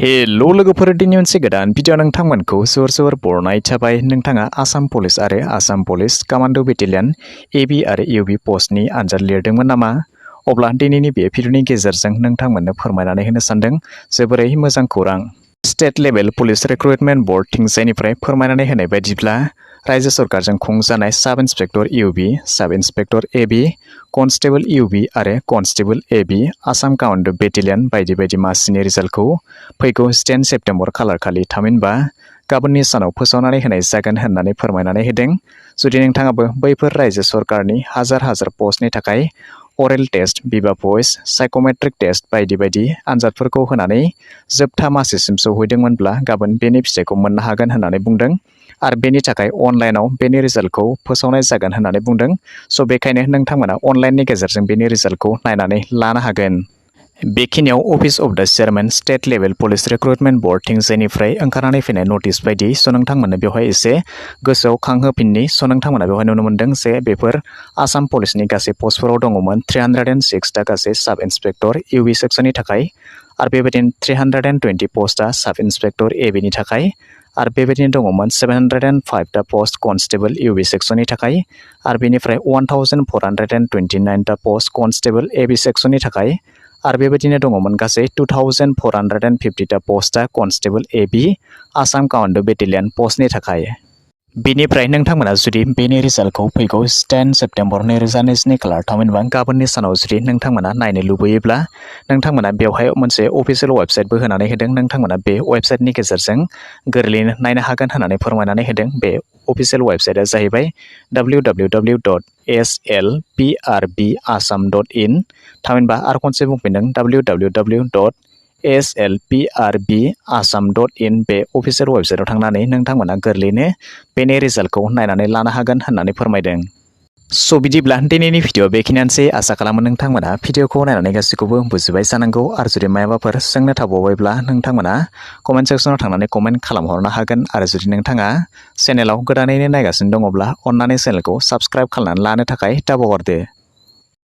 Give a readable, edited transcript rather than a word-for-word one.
Hello लोगोफोर दिनै मोनसे गोदान भिडिअ नोंथांमोनखौ जोर बरनाय थाबाय। नोंथाङा आसाम पुलिस आरो आसाम पुलिस कमान्ड' बेटेलियन एबि आरो इउबि पस्टनि आनजाद लिरदोंमोन नामा? अब्ला दिनैनि बे भिडिअनि गेजेरजों नोंथांमोननो फोरमायनानै होनो सानदों जोबोरै मोजां खौरां। State level police recruitment board थिंजायनिफ्राय फोरमायनानै होनाय बायदिब्ला राज्यो सरकारजों खुंजानाय साब इन्सपेक्टर इउबि, साब इन्सपेक्टर एबि, कन्स्टेबल इउबि आरो कन्स्टेबल एबि, आसाम कमान्ड' बेटेलियन बायदि बायदि मासिनि रिजाल्टखौ फैगौ 10 सेप्तेम्बर खालारखालि थामहिनबा गाबोननि सानाव फोसावनानै होनाय जागोन होननानै फोरमायनानै होदों। जुदि नोंथाङाबो बैफोर राज्यो सरकारनि हाजार पस्टनि थाखाय अरेल टेस्ट, विभा भइस, साइकोमेट्रिक टेस्ट बायदि बायदि आनजादफोरखौ होनानै जोबथा मासिसिम सौहैदोंमोनब्ला गाबोन बेनि फिथाइखौ मोननो हागोन होननानै बुंदों आरो बेनि थाखाय अनलाइनाव बेनि रिजाल्टखौ फोसावनाय जागोन होननानै बुंदों। स' बेखायनो नोंथांमोना अनलाइननि गेजेरजों बेनि रिजाल्टखौ नायनानै लानो हागोन। बेखिनियाव office of the chairman state level police recruitment board थिंजायनिफ्राय ओंखारनानै फैनाय नटिस बायदि नोंथांमोननो बेवहाय एसे गोसोआव खांहोफिननि। नोंथांमोना बेवहाय नुनो मोन्दों जे बेफोर आसाम पुलिसनि गासै पस्टफोराव दङमोन 306 दा गासै साब इन्सपेक्टर इउबि सेक्सननि थाखाय आरो बेबायदिनो 320 पस्टआ साब इन्सपेक्टर एबिनि थाखाय आरो बेबायदिनो दङमोन 705 दा पस्ट कन्स्टेबल इउबि सेक्सननि थाखाय आरो बेनिफ्राय 1429 दा पस्ट कन्स्टेबल एबि सेक्सननि थाखाय आरो बेबायदिनो दङमोन गासै 2450 दा पस्टआ कन्स्टेबल एबि आसाम कमान्ड' बेटेलियन पस्टनि थाखाय। बेनिफ्राय नोंथांमोना जुदि बेनि रिजाल्टखौ फैगौ 10 सेप्तेम्बर 2022 खालार थामहिनबा गाबोननि सानाव जुदि नोंथांमोना नायनो लुबैयोब्ला नोंथांमोना बेवहाय मोनसे अफिसियेल वेबसाइटबो होनानै होदों। नोंथांमोना बे वेबसाइटनि गेजेरजों गोरलैयैनो नायनो हागोन होननानै फोरमायनानै होदों। बे अफिसियेल वेबसाइटआ जाहैबाय www.slprbasam.in थामहिनबा आरो खनसे बुंफिनदों www.slprbasam.in बे अफिसियेल वेबसाइटआव थांनानै नोंथांमोना गोरलैयैनो बेनि रिजाल्टखौ नायनानै लानो हागोन होननानै फोरमायदों। स' बिदिब्ला दिनैनि भिडिअ बेखिनियानोसै। आसा खालामो नोंथांमोना भिडिअखौ नायनानै गासैखौबो बुजिबाय जानांगौ आरो जुदि माबाफोर सोंनो थाबावबायब्ला नोंथांमोना कमेन्ट सेक्सनाव थांनानै कमेन्ट खालामहरनो हागोन आरो जुदि नोंथाङा चेनेलाव गोदानैनो नायगासिनो दङब्ला अन्नानै चेनेलखौ साबस्क्राइब खालामनानै लानो थाखाय दाबावहरदो।